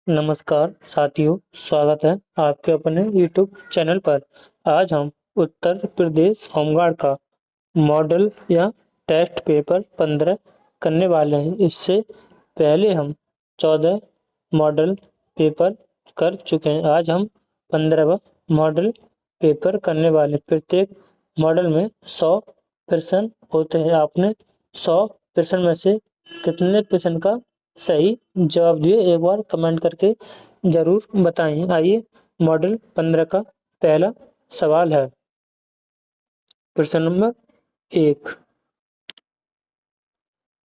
नमस्कार साथियों, स्वागत है आपके अपने YouTube चैनल पर। आज हम उत्तर प्रदेश होमगार्ड का मॉडल या टेस्ट पेपर 15 करने वाले हैं। इससे पहले हम 14 मॉडल पेपर कर चुके हैं। आज हम 15वां मॉडल पेपर करने वाले हैं। प्रत्येक मॉडल में 100 प्रश्न होते हैं। आपने 100 प्रश्न में से कितने प्रश्न का सही जवाब दिए, एक बार कमेंट करके जरूर बताएं। आइए मॉडल 15 का पहला सवाल है। प्रश्न नंबर 1,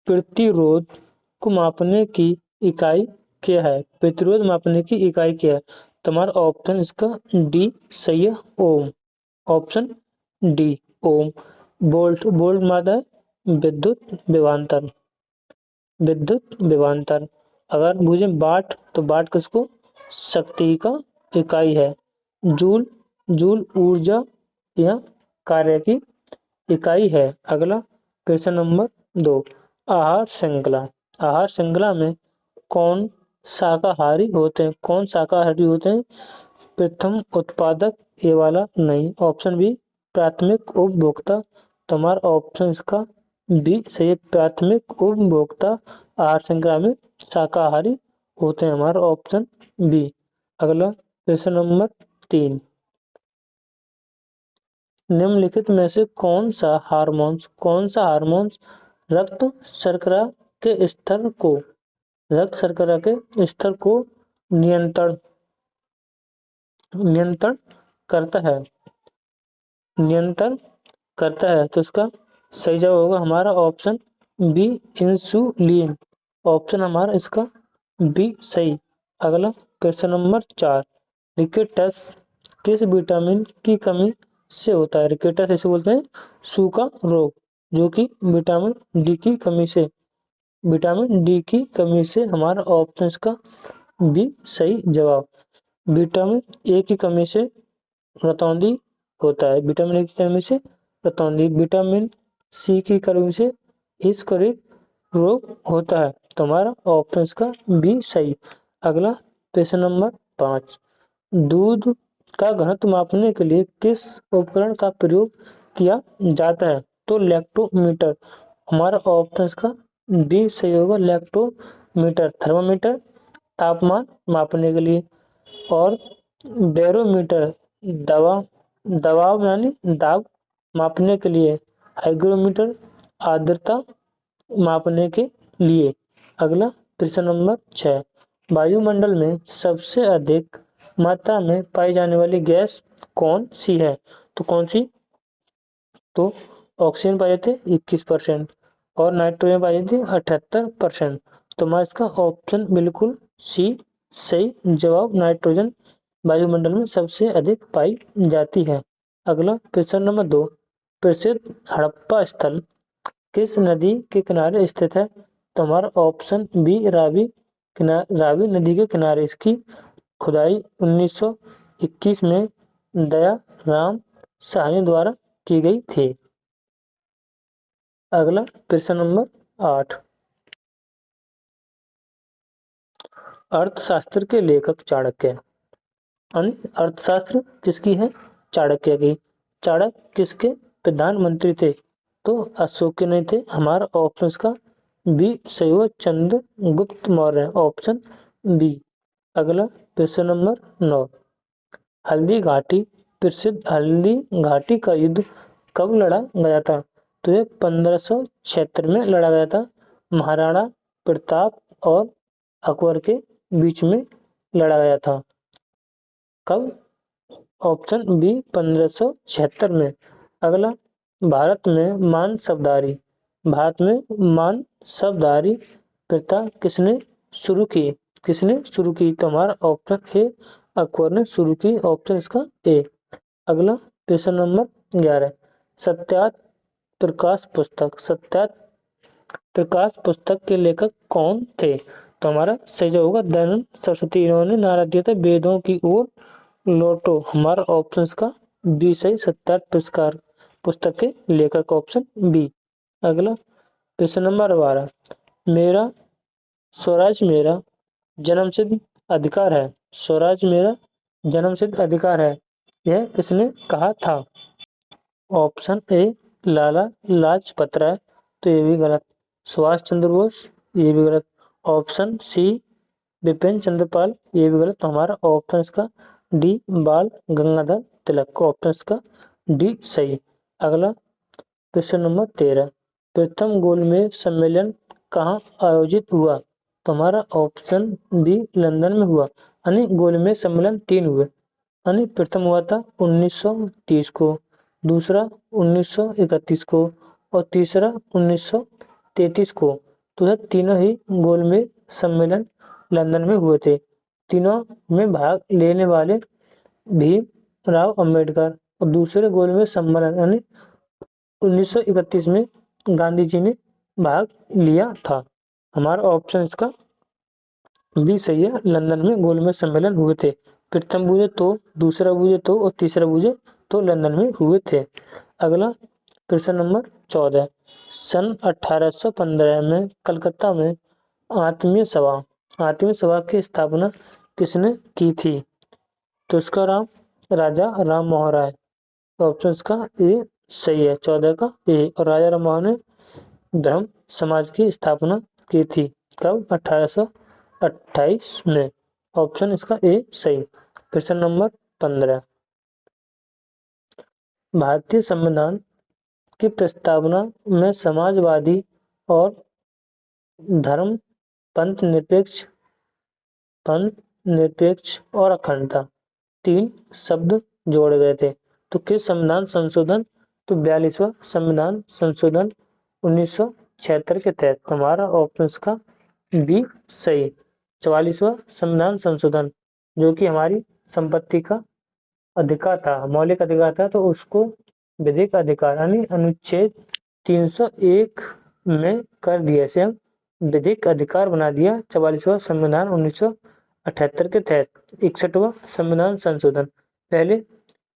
प्रतिरोध को मापने की इकाई क्या है? प्रतिरोध मापने की इकाई क्या है? तुम्हारा ऑप्शन इसका डी सही है, ओम। ऑप्शन डी ओम। वोल्ट, वोल्ट मादा है विद्युत विभवांतर। विद्युत विभवांतर। अगर मुझे वाट, तो वाट किसको शक्ति का इकाई है। जूल, जूल ऊर्जा या कार्य की इकाई है। अगला प्रश्न नंबर 2, आहार श्रृंखला। आहार श्रृंखला में कौन शाकाहारी होते हैं? कौन शाकाहारी होते हैं? प्रथम उत्पादक, ये वाला नहीं। ऑप्शन बी प्राथमिक उपभोक्ता। तुम्हारा ऑप्शन इसका बी सही है, प्राथमिक उपभोक्ता आहार श्रृंखला में शाकाहारी होते हैं। हमारा ऑप्शन बी। अगला प्रश्न नंबर 3, निम्नलिखित में से कौन सा हार्मोन्स रक्त शर्करा के स्तर को नियंत्रण नियंत्रण करता है? नियंत्रण करता है, तो इसका सही जवाब होगा हमारा ऑप्शन बी इंसुलिन। ऑप्शन हमारा इसका बी सही। अगला प्रश्न नंबर 4, रिकेटस किस विटामिन की कमी से होता है? रिकेटस इसे बोलते हैं सूखा रोग, जो कि विटामिन डी की कमी से हमारा ऑप्शन इसका बी सही जवाब। विटामिन ए की कमी से रतौंधी होता है। विटामिन ए की कमी से रतौंधी। विटामिन सी की कमी से हिस्टोरिक रोग होता है। तुम्हारा ऑप्शन इसका बी सही। अगला प्रश्न नंबर 5, दूध का घनत्व मापने के लिए किस उपकरण का प्रयोग किया जाता है? तो लैक्टोमीटर। हमारा ऑप्शन इसका बी सही होगा, लैक्टोमीटर। थर्मामीटर तापमान मापने के लिए, और बैरोमीटर दबाव यानी दाब मापने के लिए। हाइग्रोमीटर आर्द्रता मापने के लिए। अगला प्रश्न नंबर 6, वायुमंडल में सबसे अधिक मात्रा में पाई जाने वाली गैस कौन सी है? तो कौन सी? तो ऑक्सीजन पाई जाती है 21% और नाइट्रोजन पाई जाती है 78%। तो हमारा इसका ऑप्शन बिल्कुल सी सही जवाब। नाइट्रोजन वायुमंडल में सबसे अधिक पाई जाती है। अगला प्रश्न नंबर 2, प्रसिद्ध हड़प्पा स्थल किस नदी के किनारे स्थित है? तो हमारा ऑप्शन बी रावी नदी के किनारे इसकी खुदाई 1921 में दया राम साहनी द्वारा की गई थी। अगला प्रश्न नंबर 8, अर्थशास्त्र के लेखक चाणक्य। अर्थशास्त्र किसकी है? चाणक्य की। चाणक्य किसके प्रधानमंत्री थे? तो अशोक नहीं थे। हमारा ऑप्शन इसका बी सही होगा, चंद्रगुप्त मौर्य। Option B. अगला प्रश्न नंबर 9, हल्दी घाटी। प्रसिद्ध हल्दी घाटी का युद्ध कब लड़ा गया था? तो ये 1576 में लड़ा गया था। महाराणा प्रताप और अकबर के बीच में लड़ा गया था। कब? ऑप्शन बी 1576 में। अगला, भारत में मान शब्दारी प्रथा किसने शुरू की? तो हमारा ऑप्शन ए अकबर ने शुरू की। ऑप्शन इसका ए। अगला प्रश्न नंबर 11, सत्यात प्रकाश पुस्तक के लेखक कौन थे? तो हमारा सही जवाब होगा दयानंद सरस्वती। इन्होंने नारा दिया था वेदों की ओर लौटो। हमारा ऑप्शन इसका बी सही, सत्यार्थ पुरस्कार पुस्तक के लेखक। Option B. अगला प्रश्न नंबर 12, मेरा स्वराज मेरा जन्मसिद्ध अधिकार है। स्वराज मेरा जन्मसिद्ध अधिकार है, यह किसने कहा था? ऑप्शन ए लाला लाजपत राय, तो ये भी गलत। सुभाष चंद्र बोस, ये भी गलत। ऑप्शन सी बिपिन चंद्रपाल, ये भी गलत। तो हमारा ऑप्शन इसका डी बाल गंगाधर तिलक को ऑप्शन इसका डी सही। अगला क्वेश्चन नंबर 13, प्रथम गोलमेज सम्मेलन कहाँ आयोजित हुआ? तो हमारा ऑप्शन बी लंदन में हुआ। यानी गोलमेज सम्मेलन 3 हुए। यानी प्रथम हुआ था 1930 को, दूसरा 1931 को और तीसरा 1933 को। तो यह तीनों ही गोलमेज सम्मेलन लंदन में हुए थे। तीनों में भाग लेने वाले भीमराव अंबेडकर और दूसरे गोलमेज सम्मेलन यानी 1931 में गांधी जी ने भाग लिया था। हमारा ऑप्शन इसका बी सही है। लंदन में गोलमेज सम्मेलन हुए थे। प्रथम बुझे तो, दूसरा बुझे तो और तीसरा बुझे तो लंदन में हुए थे। अगला प्रश्न नंबर 14, सन 1815 में कलकत्ता में आत्मीय सभा की स्थापना किसने की थी? तो इसका नाम राजा राम मोहन राय। ऑप्शन इसका ए सही है, 14 का ए। और राजा राम मोहन ने ब्रह्म समाज की स्थापना की थी। कब? 1828 में। ऑप्शन इसका ए सही। प्रश्न नंबर 15, भारतीय संविधान की प्रस्तावना में समाजवादी और धर्म पंथ निरपेक्ष और अखंडता 3 शब्द जोड़े गए थे। तो किस संविधान संशोधन? तो 42वां संविधान संशोधन 1976 के तहत। हमारा ऑप्शन का बी सही। 44वां संविधान संशोधन जो कि हमारी संपत्ति का अधिकार था, मौलिक अधिकार था, तो उसको विधिक अधिकार यानी अनुच्छेद 301 में कर दिया, इसे हम विधिक अधिकार बना दिया 44वां संविधान 1978 के तहत। 61वां संविधान संशोधन, पहले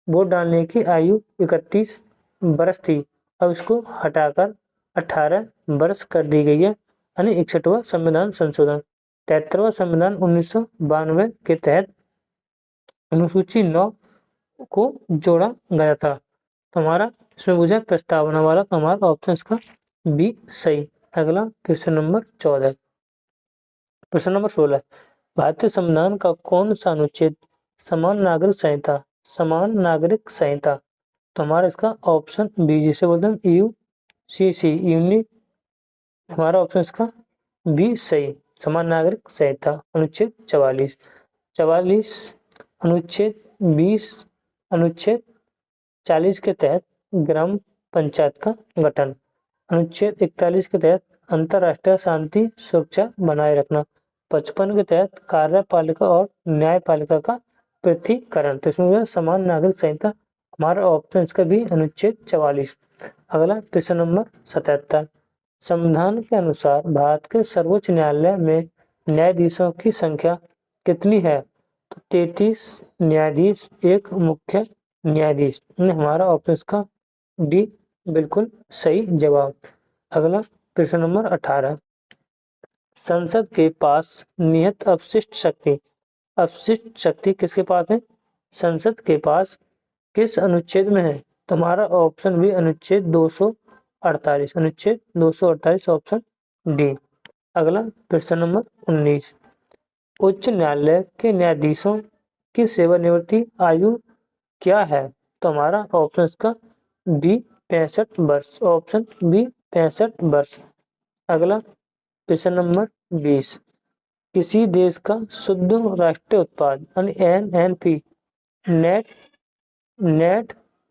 वोट डालने की आयु 31 वर्ष थी, अब इसको हटाकर 18 वर्ष कर दी गई है, यानी 61वां संविधान संशोधन। 73वां संविधान 1992 के तहत अनुसूची 9 को जोड़ा गया था। तो हमारा इसमें बुझा प्रस्तावना वाला, तो हमारा ऑप्शन इसका बी सही। अगला क्वेश्चन नंबर 14, प्रश्न नंबर 16, भारतीय संविधान का कौन सा अनुच्छेद समान नागरिक संहिता? तो हमारा इसका ऑप्शन बी, जिसे बोलते हैं यूसीसी यूनि, हमारा ऑप्शन इसका बी सही। समान नागरिक संहिता अनुच्छेद 44 अनुच्छेद 20 अनुच्छेद 40 के तहत ग्राम पंचायत का गठन, अनुच्छेद 41 के तहत अंतर्राष्ट्रीय शांति सुरक्षा बनाए रखना, 55 के तहत कार्यपालिका और न्यायपालिका का पृथकीकरण। तो इसमें समान नागरिक संहिता, हमारा ऑप्शन इसका भी अनुच्छेद 44। अगला प्रश्न नंबर 77, संविधान के अनुसार भारत के सर्वोच्च न्यायालय में न्यायाधीशों की संख्या कितनी है? तो 33 न्यायाधीश, एक मुख्य न्यायाधीश। हमारा ऑप्शन इसका डी बिल्कुल सही जवाब। अगला प्रश्न नंबर 18, संसद के पास निहित अपशिष्ट शक्ति किसके पास है? संसद के पास किस अनुच्छेद में है? तो हमारा ऑप्शन बी अनुच्छेद 248 ऑप्शन डी। अगला प्रश्न नंबर 19, उच्च न्यायालय के न्यायाधीशों की सेवानिवृत्ति आयु क्या है? तो हमारा ऑप्शन इसका बी 65 वर्ष, ऑप्शन बी 65 वर्ष। अगला प्रश्न नंबर 20, किसी देश का शुद्ध राष्ट्रीय उत्पाद यानी एनएनपी नेट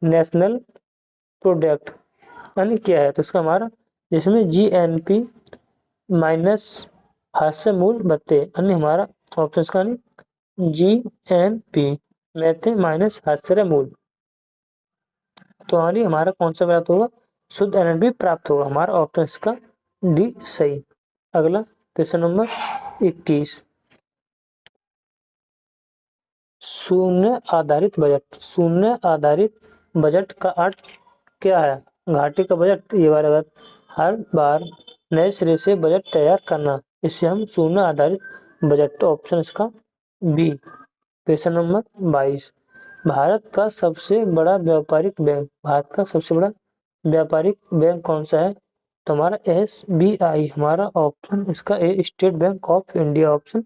नेशनल प्रोडक्ट यानी क्या है? तो इसका हमारा जिसमें जीएनपी माइनस हास्य मूल भत्ते, यानी हमारा ऑप्शन इसका नहीं जीएनपी मैथे माइनस हास्य मूल, तो हमारा कौन सा प्राप्त होगा? शुद्ध एनएनपी प्राप्त होगा। हमारा ऑप्शन इसका डी सही। अगला प्रश्न नंबर 21, शून्य आधारित बजट का अर्थ क्या है? घाटे का बजट, ये वाला हर बार नए सिरे से बजट तैयार करना, इसे हम शून्य आधारित बजट, ऑप्शन इसका बी। क्वेश्चन नंबर 22, भारत का सबसे बड़ा व्यापारिक बैंक, भारत का सबसे बड़ा व्यापारिक बैंक कौन सा है? तो हमारा SBI हमारा ऑप्शन इसका A, State Bank of India option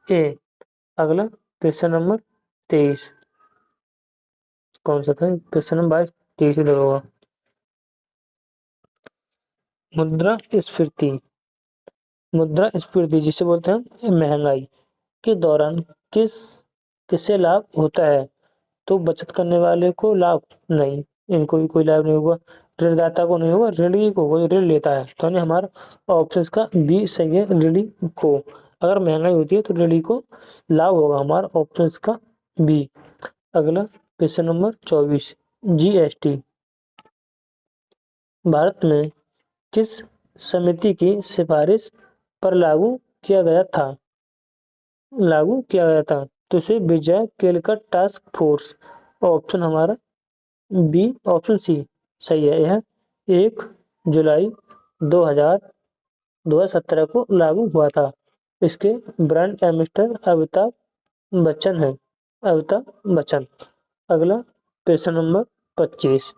A. अगला क्वेश्चन नंबर 23, कौन सा था क्वेश्चन नंबर 22, 23 इधर होगा। मुद्रास्फीति, मुद्रास्फीति जिसे बोलते हैं महंगाई के दौरान किससे लाभ होता है? तो बचत करने वाले को लाभ नहीं, इनको भी कोई लाभ नहीं होगा, ऋणदाता को नहीं होगा, ऋणी को, कोई ऋण लेता है तो हमारा ऑप्शन का बी सही है, ऋणी को। अगर महंगाई होती है तो ऋणी को लाभ होगा, हमारा ऑप्शन का बी। अगला क्वेश्चन नंबर 24, GST भारत में किस समिति की सिफारिश पर लागू किया गया था? तो इसे विजय केलकर टास्क फोर्स, ऑप्शन हमारा बी, ऑप्शन सी सही है। यह 1 जुलाई 2017 को लागू हुआ था। इसके ब्रांड एम्बेसडर अमिताभ बच्चन है, अमिताभ बच्चन। अगला क्वेश्चन नंबर 25,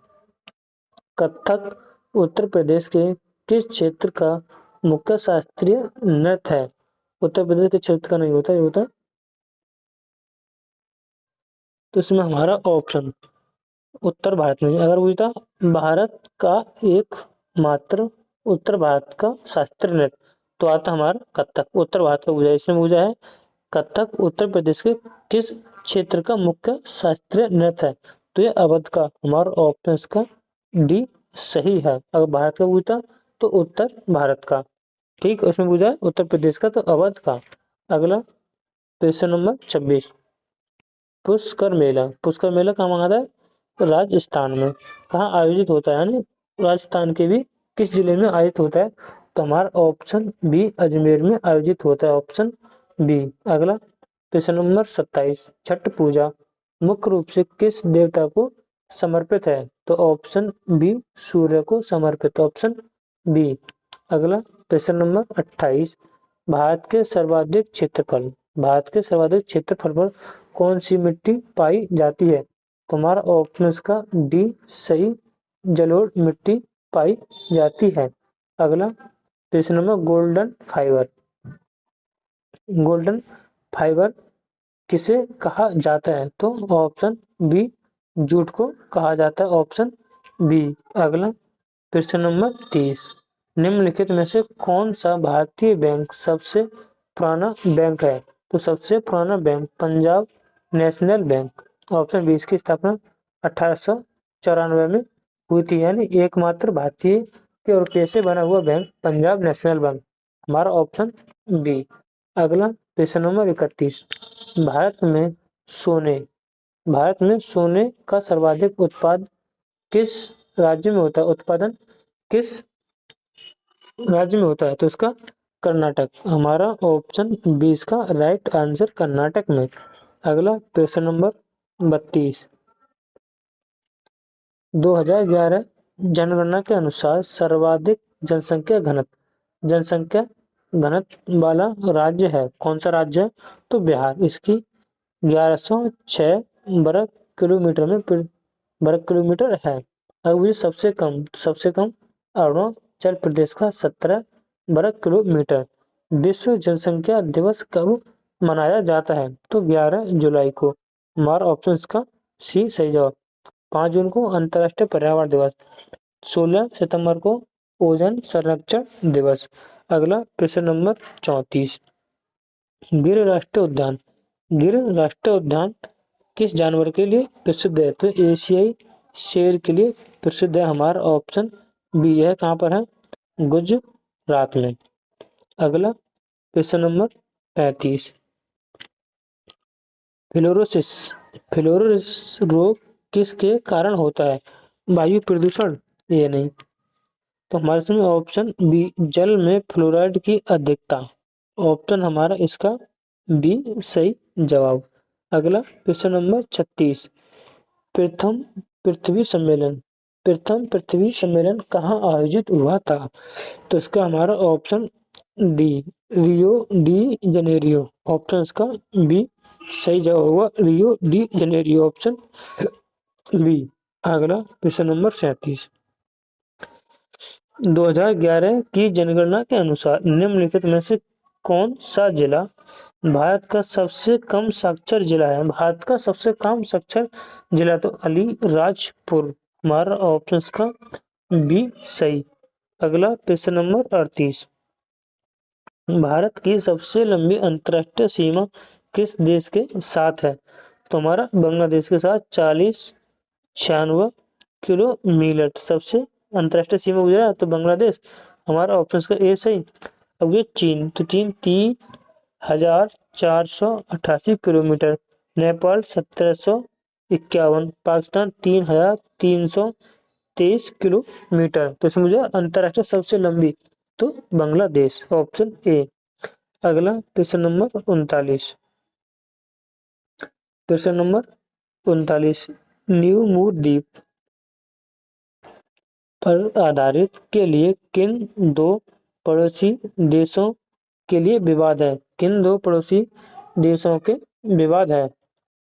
कथक उत्तर प्रदेश के किस क्षेत्र का मुख्य शास्त्रीय नृत्य है? उत्तर प्रदेश के क्षेत्र का नहीं होता, ये होता तो इसमें हमारा ऑप्शन उत्तर भारत में, अगर पूछता भारत का एक मात्र उत्तर भारत का शास्त्रीय नृत्य तो आता हमारा कथक, उत्तर भारत का पूछा, इसमें पूछा है कथक उत्तर प्रदेश के किस क्षेत्र का मुख्य शास्त्रीय नृत्य है? तो ये अवध का, हमारा ऑप्शन का डी सही है। अगर भारत का पूछता तो उत्तर भारत का, ठीक, उसमें पूछा है उत्तर प्रदेश का तो अवध का। अगला क्वेश्चन नंबर 26, पुष्कर मेला कहाँ मनाता है? राजस्थान में। कहाँ आयोजित होता है? यानी राजस्थान के भी किस जिले में आयोजित होता है? तो हमारा ऑप्शन बी, अजमेर में आयोजित होता है, ऑप्शन बी। अगला क्वेश्चन नंबर 27, छठ पूजा मुख्य रूप से किस देवता को समर्पित है? तो ऑप्शन बी, सूर्य को समर्पित, ऑप्शन बी। अगला क्वेश्चन नंबर 28, भारत के सर्वाधिक क्षेत्रफल पर कौन सी मिट्टी पाई जाती है? तो हमारा ऑप्शन का डी सही, जलोढ़ मिट्टी पाई जाती है। अगला क्वेश्चन नंबर गोल्डन फाइबर किसे कहा जाता है? तो ऑप्शन बी, जूट को कहा जाता है, ऑप्शन बी। अगला क्वेश्चन नंबर 30, निम्नलिखित में से कौन सा भारतीय बैंक सबसे पुराना बैंक है? तो सबसे पुराना bank Punjab national bank, option B. इसकी स्थापना 1894 में हुई थी, यानी एकमात्र भारतीय के रुपये से बना हुआ बैंक पंजाब नेशनल बैंक, हमारा ऑप्शन बी। अगला क्वेश्चन नंबर 31, सोने भारत में सोने का सर्वाधिक उत्पादन किस राज्य में होता है? उत्पादन किस राज्य में होता है? तो इसका कर्नाटक, हमारा ऑप्शन बी इसका राइट आंसर, कर्नाटक में। अगला क्वेश्चन नंबर 32, 2011 जनगणना के अनुसार सर्वाधिक जनसंख्या घनत्व वाला राज्य है, कौन सा राज्य है? तो बिहार, इसकी 1106 वर्ग किलोमीटर है। अब ये सबसे कम अरुणाचल प्रदेश का 17 वर्ग किलोमीटर। विश्व जनसंख्या दिवस कब मनाया जाता है? तो 11 जुलाई को, हमारा ऑप्शन का सी सही जवाब। 5 जून को अंतर्राष्ट्रीय पर्यावरण दिवस, 16 सितंबर को ओजोन संरक्षण दिवस। अगला प्रश्न नंबर 34, गिर राष्ट्रीय उद्यान किस जानवर के लिए प्रसिद्ध है? तो एशियाई शेर के लिए प्रसिद्ध है, हमारा ऑप्शन बी है। कहाँ पर है? गुजरात में। अगला क्वेश्चन नंबर 35, फ्लोरोसिस रोग किसके कारण होता है? वायु प्रदूषण, ये नहीं, तो हमारे इसमें ऑप्शन बी, जल में फ्लोराइड की अधिकता, ऑप्शन हमारा इसका बी सही जवाब। अगला क्वेश्चन नंबर 36, प्रथम पृथ्वी सम्मेलन कहाँ आयोजित हुआ था? तो इसका हमारा option D, Rio de Janeiro, option इसका बी सही जवाब होगा Rio de Janeiro, option B. अगला प्रश्न नंबर 37। 2011 की जनगणना के अनुसार निम्नलिखित में से कौन सा जिला भारत का सबसे कम साक्षर जिला है? भारत का सबसे कम साक्षर जिला तो अलीराजपुर, हमारा ऑप्शन का बी सही। अगला प्रश्न नंबर 38। भारत की सबसे लंबी अंतर्राष्ट्रीय सीमा किस देश के साथ है? तो हमारा बांग्लादेश के साथ 4096 किलोमीटर सबसे अंतर्राष्ट्रीय सीमा गुजरा तो बांग्लादेश, हमारा ऑप्शन का ए सही। अब ये चीन, तो चीन 3488 किलोमीटर, नेपाल 1751, पाकिस्तान 3323 किलोमीटर। तो इसमें मुझे अंतर्राष्ट्रीय सबसे लंबी तो बांग्लादेश, ऑप्शन ए। अगला प्रश्न नंबर 39। प्रश्न नंबर 39। न्यू मूर द्वीप पर आधारित के लिए किन दो पड़ोसी देशों के लिए विवाद है? किन दो पड़ोसी देशों के विवाद है?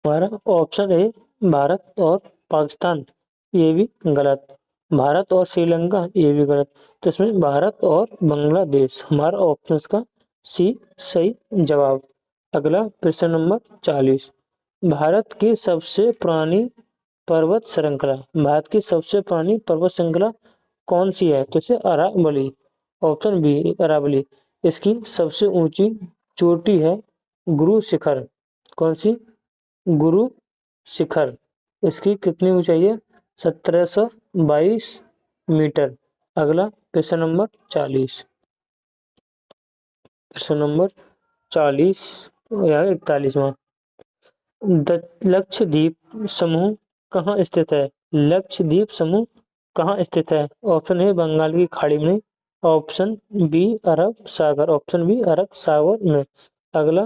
हमारा ऑप्शन ए भारत और पाकिस्तान, ये भी गलत। भारत और श्रीलंका, ये भी गलत। तो इसमें भारत और बांग्लादेश, हमारा ऑप्शन का सी सही जवाब। अगला प्रश्न नंबर 40। भारत की सबसे पुरानी पर्वत श्रृंखला, भारत की सबसे पुरानी पर्वत श्रृंखला कौन सी है? तो इसे अरावली, ऑप्शन बी अरावली। इसकी सबसे ऊंची चोटी है गुरु शिखर। कौन सी? गुरु शिखर। इसकी कितनी ऊंचाई है? 1722 मीटर। अगला प्रश्न नंबर 40। प्रश्न नंबर 40 या 41वां। लक्षद्वीप समूह कहाँ स्थित है? लक्षद्वीप समूह कहाँ स्थित है? ऑप्शन ए बंगाल की खाड़ी में, ऑप्शन बी अरब सागर, ऑप्शन बी अरब सागर में। अगला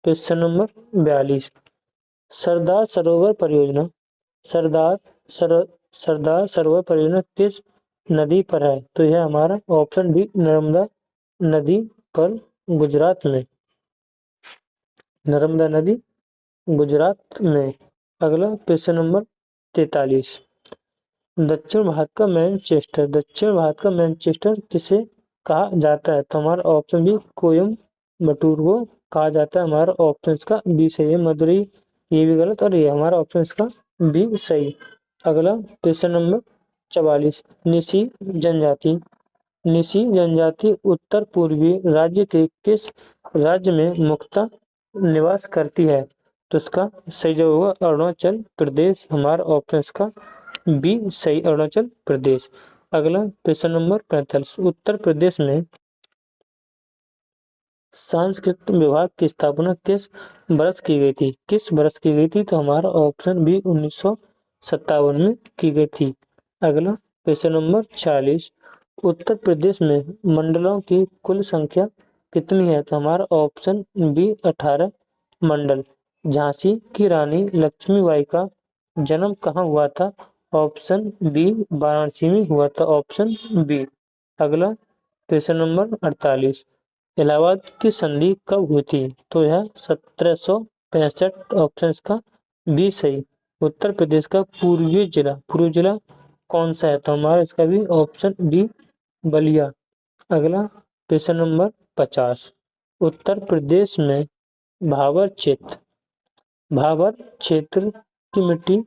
प्रश्न नंबर 42। सरदार सरोवर परियोजना, सरदार सरोवर परियोजना किस नदी पर है? तो यह हमारा ऑप्शन बी नर्मदा नदी पर, गुजरात में, नर्मदा नदी गुजरात में। अगला प्रश्न नंबर 43। दक्षिण भारत का मैनचेस्टर, दक्षिण भारत का मैनचेस्टर किसे कहा जाता है? तो हमारा ऑप्शन बी कोयम्बटूर को कहा जाता है, हमारा ऑप्शन का बी सही है। मदुरई, ये भी गलत, और ये हमारा ऑप्शन का बी सही। अगला प्रश्न नंबर 44। निसी जनजाति, निसी जनजाति उत्तर पूर्वी राज्य के किस राज्य में मुख्यतः निवास करती है? तो इसका सही जवाब होगा अरुणाचल प्रदेश, हमारा ऑप्शन का बी सही, अरुणाचल प्रदेश। अगला प्रश्न नंबर 45। उत्तर प्रदेश में सांस्कृतिक विभाग की स्थापना किस वर्ष की गई थी? किस वर्ष की गई थी? तो हमारा ऑप्शन बी 1957 में की गई थी। अगला प्रश्न नंबर 46। उत्तर प्रदेश में मंडलों की कुल संख्या कितनी है? तो हमारा ऑप्शन बी 18 मंडल। झांसी की रानी लक्ष्मीबाई का जन्म कहाँ हुआ था? ऑप्शन बी वाराणसी में हुआ था, ऑप्शन बी। अगला प्रश्न नंबर 48। इलाहाबाद की संधि कब हुई थी? तो यह 1765, ऑप्शन का बी सही। उत्तर प्रदेश का पूर्वी जिला कौन सा है? तो हमारा इसका भी ऑप्शन बी बलिया। अगला प्रश्न नंबर 50। उत्तर प्रदेश में भाबर क्षेत्र की मिट्टी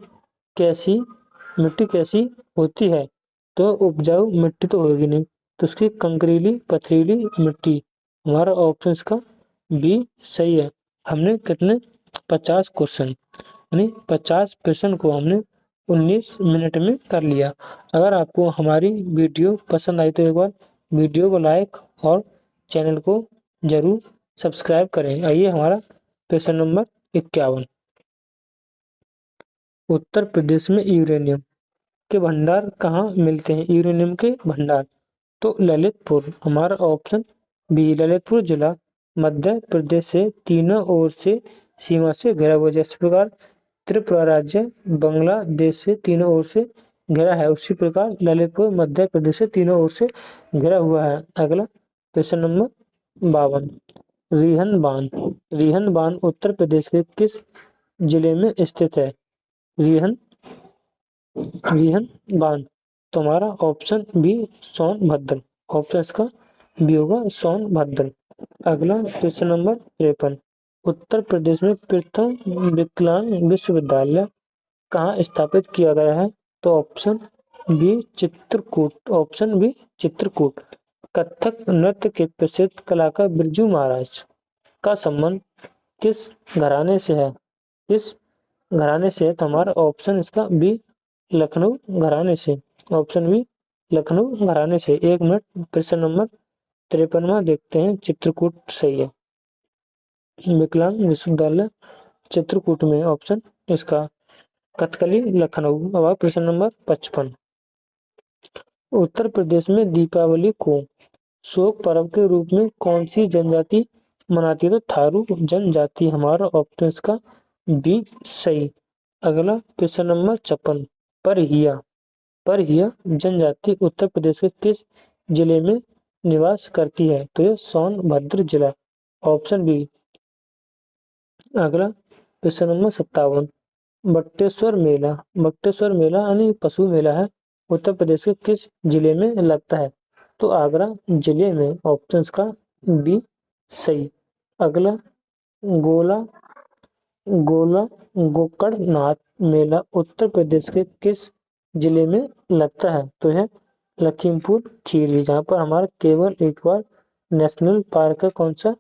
कैसी होती है? तो उपजाऊ मिट्टी तो होगी नहीं, तो उसकी कंकरीली पथरीली मिट्टी, हमारा ऑप्शन का बी सही है। हमने कितने 50 क्वेश्चन, यानी 50 प्रश्न को हमने 19 मिनट में कर लिया। अगर आपको हमारी वीडियो पसंद आई तो एक बार वीडियो को लाइक और चैनल को जरूर सब्सक्राइब करें। आइए हमारा प्रश्न नंबर 51। उत्तर प्रदेश में यूरेनियम के भंडार कहाँ मिलते हैं? यूरेनियम के भंडार तो ललितपुर, हमारा ऑप्शन बी ललितपुर जिला मध्य प्रदेश से तीनों ओर से सीमा से घिरा हुआ, जिस प्रकार त्रिपुरा राज्य बांग्लादेश से तीनों ओर से घिरा है, उसी प्रकार ललितपुर मध्य प्रदेश से तीनों ओर से घिरा हुआ है। अगला प्रश्न नंबर 52। रिहन बांध रिहन बांध उत्तर प्रदेश के किस जिले में स्थित है? रिहन रिहन बांध तुम्हारा ऑप्शन बी सोनभद्र। ऑप्शन इसका बी होगा सोनभद्र। अगला क्वेश्चन नंबर 53। उत्तर प्रदेश में प्रथम विकलांग विश्वविद्यालय कहाँ स्थापित किया गया है? तो option B Chitrakoot. Option B Chitrakoot. Kathak नृत्य के प्रसिद्ध कलाकार बिरजू महाराज का संबंध किस घराने से है? किस घराने से है? तो हमारा ऑप्शन इसका बी लखनऊ घराने से। ऑप्शन बी लखनऊ घराने से। 1 मिनट, प्रश्न नंबर 53वां देखते हैं। चित्रकूट सही है। विकलांग विश्वविद्यालय चित्रकूट में। ऑप्शन इसका कथकली लखनऊ। अब प्रश्न नंबर 55। उत्तर प्रदेश में दीपावली को शोक पर्व के रूप में कौन सी जनजाति मनाती है? तो थारू जनजाति। हमारा ऑप्शन इसका बी सही। अगला क्वेश्चन नंबर 56। परहिया जनजाति उत्तर प्रदेश के किस जिले में निवास करती है? तो यह सोनभद्र जिला। Option B. अगला क्वेश्चन नंबर 57। बट्टेश्वर मेला यानी पशु मेला है, उत्तर प्रदेश के किस जिले में लगता है? तो आगरा जिले में। ऑप्शन का बी सही। अगला गोला गोकर्णनाथ मेला उत्तर प्रदेश के किस जिले में लगता है? तो यह लखीमपुर खीरी, जहाँ पर हमारा केवल एक बार नेशनल पार्क है। कौन सा?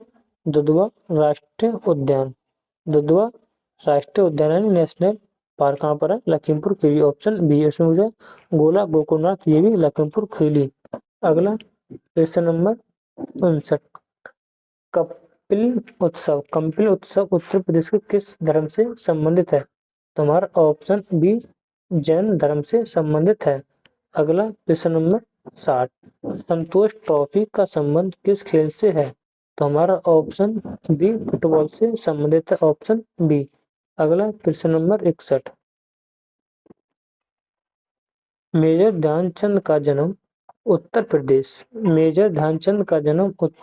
दुधवा राष्ट्रीय उद्यान। दुधवा राष्ट्रीय उद्यान यानी नेशनल पार्क कहाँ पर है? लखीमपुर खीरी। Option B. इसमें मुझे गोला गोकुलनाथ, ये भी लखीमपुर खीरी। अगला क्वेश्चन नंबर 59। कपिल उत्सव उत्तर प्रदेश के किस धर्म से संबंधित है? तो हमारा ऑप्शन बी जैन धर्म से संबंधित है। अगला क्वेश्चन नंबर 60। संतोष ट्रॉफी का संबंध किस खेल से है? तो हमारा ऑप्शन बी फुटबॉल से संबंधित है। Option B. अगला प्रश्न नंबर 61। मेजर ध्यानचंद का जन्म उत्तर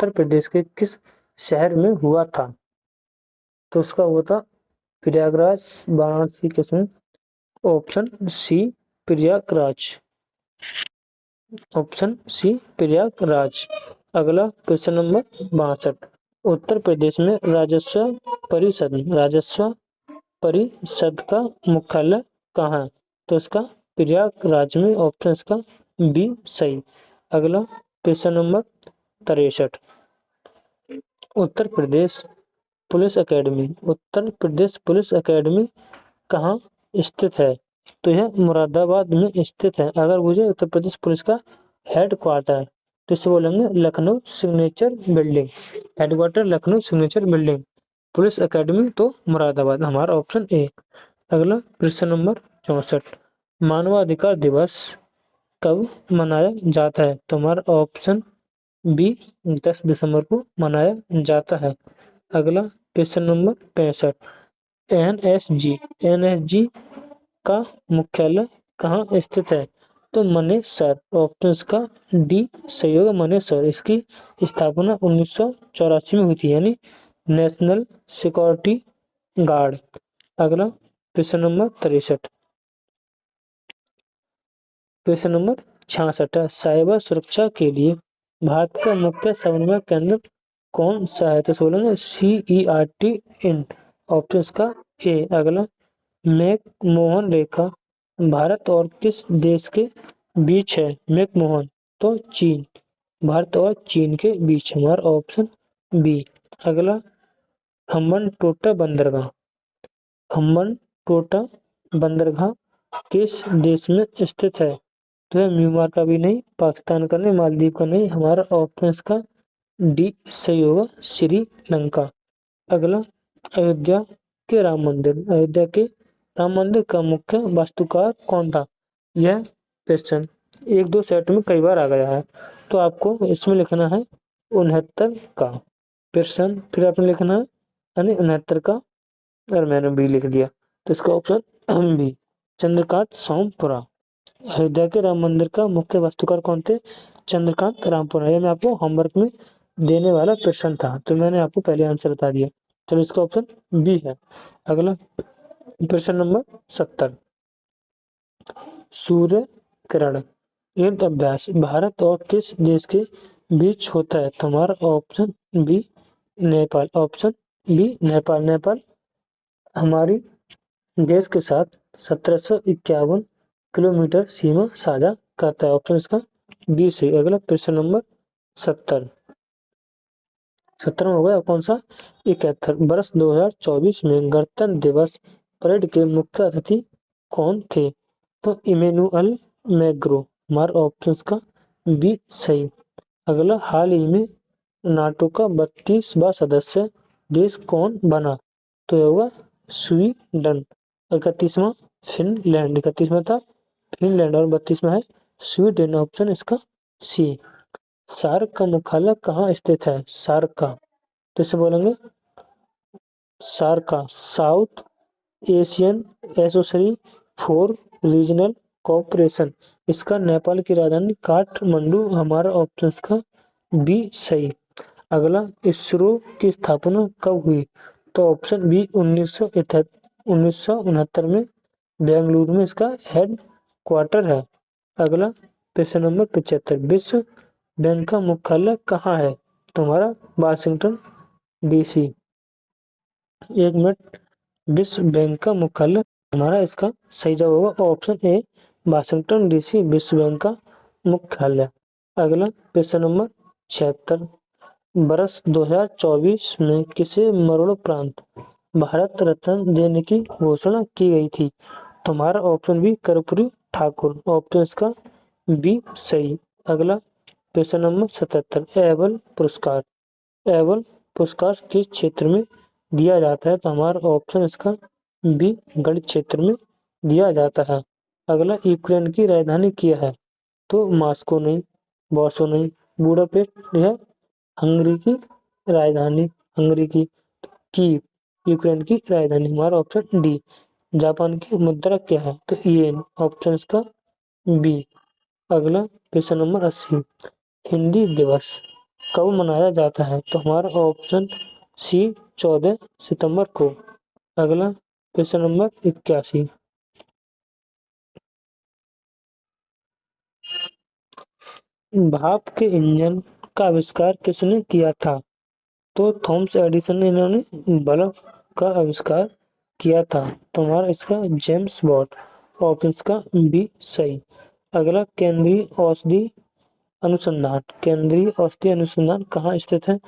प्रदेश के किस शहर में हुआ था? तो उसका हुआ था प्रयागराज, वाराणसी। किसमें? Option C Prayagraj. Option C Prayagraj. अगला क्वेश्चन नंबर 62। उत्तर प्रदेश में राजस्व परिषद का मुख्यालय कहाँ है? तो इसका प्रयागराज में। ऑप्शन इसका बी सही। अगला question number 63। Uttar Pradesh police academy कहाँ स्थित है? तो यह मुरादाबाद में स्थित है। अगर मुझे उत्तर प्रदेश पुलिस का हेडक्वार्टर है तो इसे बोलेंगे Lucknow signature building. Headquarter Lucknow signature building, police academy तो मुरादाबाद। हमारा ऑप्शन ए। अगला प्रश्न नंबर 64। मानवाधिकार दिवस कब मनाया जाता है? तो हमारा ऑप्शन बी 10 दिसंबर को मनाया जाता है। अगला क्वेश्चन नंबर 65। एनएसजी का मुख्यालय कहाँ स्थित है? तो मनेसर। ऑप्शन का डी सही होगा, मनेसर। इसकी स्थापना 1984 में हुई थी, यानी नेशनल सिक्योरिटी गार्ड। अगला क्वेश्चन नंबर 63। क्वेश्चन नंबर 66 है। साइबर सुरक्षा के लिए भारत का मुख्य समन्वय केंद्र कौन सा है? तो बोलेंगे CERT इन। ऑप्शन का ए। अगला मैकमोहन रेखा भारत और किस देश के बीच है? मैकमोहन तो चीन, भारत और चीन के बीच। हमारा ऑप्शन बी। अगला हम्बनटोटा बंदरगाह किस देश में स्थित है? तो है म्यांमार का भी नहीं, पाकिस्तान का नहीं, मालदीव का नहीं। हमारा ऑप्शन का डी सही होगा, श्रीलंका। अगला अयोध्या के राम मंदिर का मुख्य वास्तुकार कौन था? यह क्वेश्चन 1-2 सेट में कई बार आ गया है, तो आपको इसमें लिखना है 69 का प्रश्न, फिर आपने लिखना है यानी 69 का। और मैंने बी लिख दिया, तो इसका ऑप्शन बी चंद्रकांत सोमपुरा। अयोध्या के राम मंदिर का मुख्य वास्तुकार कौन थे? चंद्रकांत रामपुरा। यह मैं आपको होमवर्क में देने वाला प्रश्न था, तो मैंने आपको पहले आंसर बता दिया। चलो इसका ऑप्शन बी है। अगला प्रश्न नंबर 70, सूर्य किरण युद्ध अभ्यास भारत और किस देश के बीच होता है? तुम्हारा option B Nepal, option B Nepal. Nepal हमारी देश के साथ 1751 किलोमीटर सीमा साझा करता है। ऑप्शन इसका बी से। अगला प्रश्न नंबर 70, 70 में हो गया कौन सा? 71, वर्ष 2024 में गणतंत्र दिवस परेड के मुख्य अतिथि कौन थे? तो इमेनुअल मैक्रो, हमारा ऑप्शन का बी सही। अगला हाल ही में नाटो का 32वां सदस्य देश कौन बना? तो ये होगा स्वीडन। 31वां फिनलैंड, 31वां था फिनलैंड और 32वां है स्वीडन। ऑप्शन इसका सी। सार्क का मुख्यालय कहाँ स्थित है? सार्क का, तो इसे बोलेंगे सार्क का south Asian association for regional cooperation. इसका नेपाल की राजधानी काठमांडू, हमारा ऑप्शन का बी सही। अगला इसरो की स्थापना कब हुई? तो ऑप्शन बी 1969 में बेंगलुरु में इसका हेड क्वार्टर है। अगला प्रश्न नंबर 75, विश्व बैंक का मुख्यालय कहाँ है? तुम्हारा वाशिंगटन डीसी। 1 मिनट, विश्व बैंक का मुख्यालय, हमारा इसका सही जवाब होगा ऑप्शन ए वाशिंगटन डीसी, विश्व बैंक का मुख्यालय। अगला प्रश्न नंबर 76, वर्ष 2024 में किसे मरणोपरांत भारत रत्न देने की घोषणा की गई थी? तुम्हारा option B Karpoori Thakur, option इसका बी सही। अगला प्रश्न नंबर 77, एबल पुरस्कार, एबल पुरस्कार किस क्षेत्र में दिया जाता है? तो हमारा ऑप्शन इसका बी गणित क्षेत्र में दिया जाता है। अगला यूक्रेन की राजधानी क्या है? तो मास्को नहीं, वॉर्सो नहीं, बुडापेस्ट यह हंगरी की राजधानी, हंगरी की कीव यूक्रेन की राजधानी, हमारा ऑप्शन डी। जापान की मुद्रा क्या है? तो येन, ऑप्शन इसका बी। अगला प्रश्न नंबर 80, हिंदी दिवस कब मनाया जाता है? तो हमारा ऑप्शन सी 14 सितंबर को। अगला प्रश्न नंबर 81, भाप के इंजन का आविष्कार किसने किया था? तो थॉमस एडिसन ने इन्होंने बल्ब का आविष्कार किया था। तुम्हारा इसका जेम्स वॉट, ऑप्शन का बी सही। अगला केंद्रीय औषधि अनुसंधान, केंद्रीय औषधि अनुसंधान कहाँ स्थित है?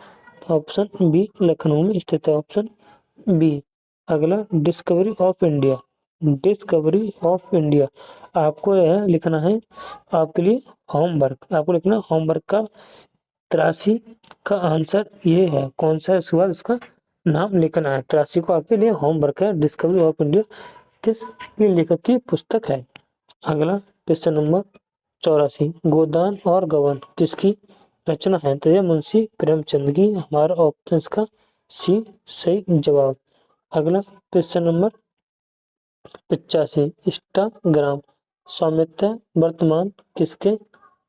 ऑप्शन बी लखनऊ में स्थित है, ऑप्शन बी। अगला discovery of India, discovery of India आपको यह लिखना है, आपके लिए होमवर्क, आपको लिखना होमवर्क का 83 का आंसर ये है कौन सा है? इसके बाद इसका नाम लिखना है। 83 को आपके लिए होमवर्क है। डिस्कवरी ऑफ इंडिया किस लेखक की पुस्तक है? अगला प्रश्न नंबर 84, गोदान और गबन किसकी रचना है? तो यह मुंशी प्रेमचंद की, हमारा ऑप्शन का सी सही जवाब। अगला प्रश्न नंबर 85, इंस्टाग्राम स्वामित्व वर्तमान किसके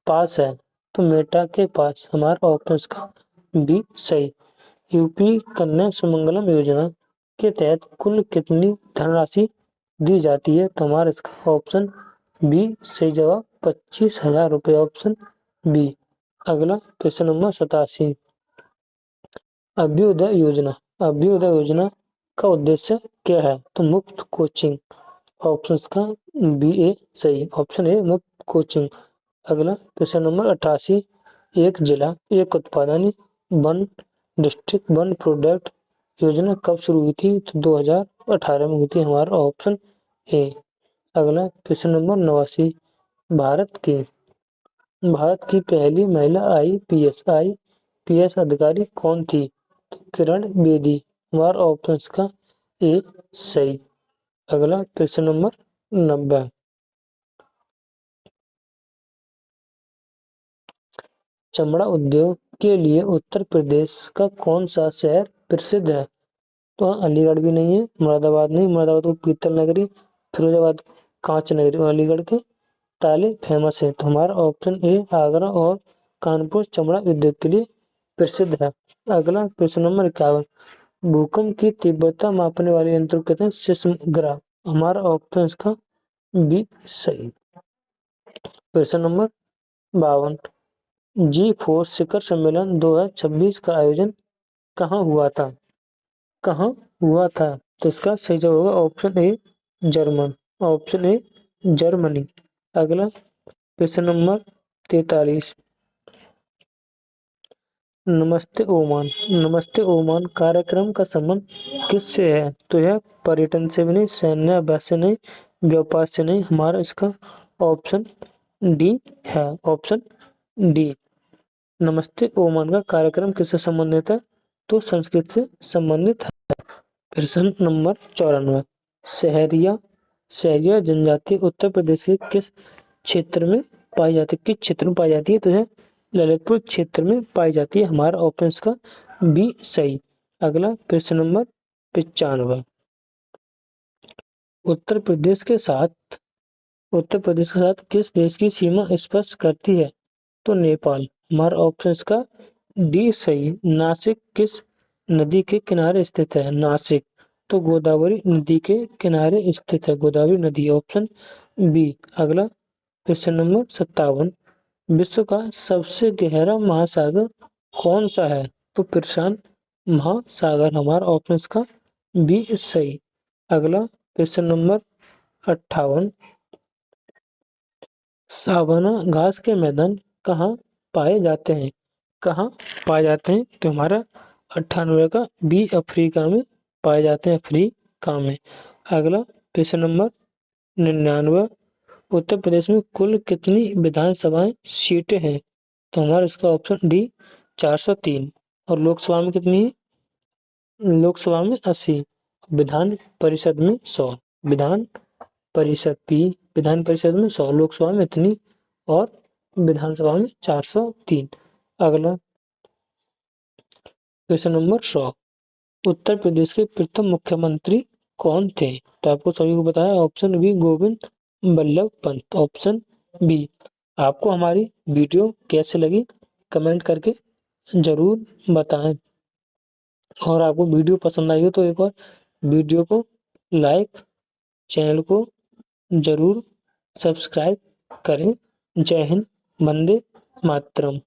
पास है? तो मेटा के पास, हमारा ऑप्शन का बी सही। यूपी कन्या सुमंगलम योजना के तहत कुल कितनी धनराशि दी जाती है? तो हमारा इसका ऑप्शन बी सही जवाब 25,000 रुपये, ऑप्शन बी। अगला प्रश्न नंबर 87, अभ्युदय योजना, अभ्युदय योजना का उद्देश्य क्या है? तो मुफ्त कोचिंग, ऑप्शन का बी ए सही, ऑप्शन ए मुफ्त कोचिंग। अगला प्रश्न नंबर 88, एक जिला एक उत्पादन वन डिस्ट्रिक्ट वन प्रोडक्ट योजना कब शुरू हुई थी? तो 2018 में हुई थी, हमारा ऑप्शन ए। अगला प्रश्न नंबर 89, भारत की पहली महिला आईपीएस अधिकारी कौन थी? तो किरण बेदी, हमारा ऑप्शन का ए सही। अगला प्रश्न नंबर 90, चमड़ा उद्योग के लिए उत्तर प्रदेश का कौन सा शहर प्रसिद्ध है? तो अलीगढ़ भी नहीं है, मुरादाबाद नहीं, मुरादाबाद को पीतल नगरी, फिरोजाबाद कांच नगरी, और अलीगढ़ के ताले फेमस है। तो हमारा ऑप्शन ए आगरा और कानपुर चमड़ा उद्योग के लिए प्रसिद्ध है। अगला प्रश्न नंबर 51, भूकंप की तीव्रता मापने वाले यंत्र को कहते हैं सिस्मोग्राफ। हमारा ऑप्शन इसका बी सही। प्रश्न नंबर 52, G4 शिखर सम्मेलन 2026 का आयोजन कहाँ हुआ था? कहाँ हुआ था? तो इसका सही जवाब होगा option a German, option A Germany. अगला प्रश्न नंबर 43, नमस्ते ओमान, नमस्ते ओमान कार्यक्रम का संबंध किससे है? तो यह पर्यटन से भी नहीं, सैन्य अभ्यास से नहीं, व्यापार से नहीं। हमारा इसका ऑप्शन डी है, ऑप्शन डी। नमस्ते ओमान का कार्यक्रम किससे संबंधित है? तो संस्कृत से संबंधित है। प्रश्न नंबर 94, सहरिया सहरिया जनजाति उत्तर प्रदेश के किस क्षेत्र में पाई जाती है? किस क्षेत्र में पाई जाती है? तो यह ललितपुर क्षेत्र में पाई जाती है। हमारा ऑप्शन इसका बी सही। अगला प्रश्न नंबर 95, उत्तर प्रदेश के साथ किस देश की सीमा स्पर्श करती है? तो नेपाल। हमारा ऑप्शन इसका डी सही। नासिक किस नदी के किनारे स्थित है? नासिक तो गोदावरी नदी के किनारे स्थित है, गोदावरी नदी, ऑप्शन बी। अगला प्रश्न नंबर 57, विश्व का सबसे गहरा महासागर कौन सा है? तो प्रशांत महासागर। हमारा ऑप्शन इसका बी सही। अगला प्रश्न नंबर 58, सावाना घास के मैदान कहाँ पाए जाते हैं? कहाँ पाए जाते हैं? तो हमारा 98 का बी अफ्रीका में पाए जाते हैं, अफ्रीका में। अगला प्रश्न नंबर 99, उत्तर प्रदेश में कुल कितनी विधानसभाएं सीटें हैं? तो हमारा इसका ऑप्शन डी 403। और लोकसभा में कितनी है? लोकसभा में 80, विधान परिषद में 100, विधान परिषद में 100, लोकसभा में इतनी और विधानसभा में 403। अगला प्रश्न नंबर 100, उत्तर प्रदेश के प्रथम मुख्यमंत्री कौन थे? तो आपको सभी को बताया, option B Govind Ballabh Pant, option B. आपको हमारी वीडियो कैसे लगी कमेंट करके जरूर बताएं, और आपको वीडियो पसंद आई हो तो एक और वीडियो को लाइक, चैनल को जरूर सब्सक्राइब करें। जय हिंद, वंदे मातरम।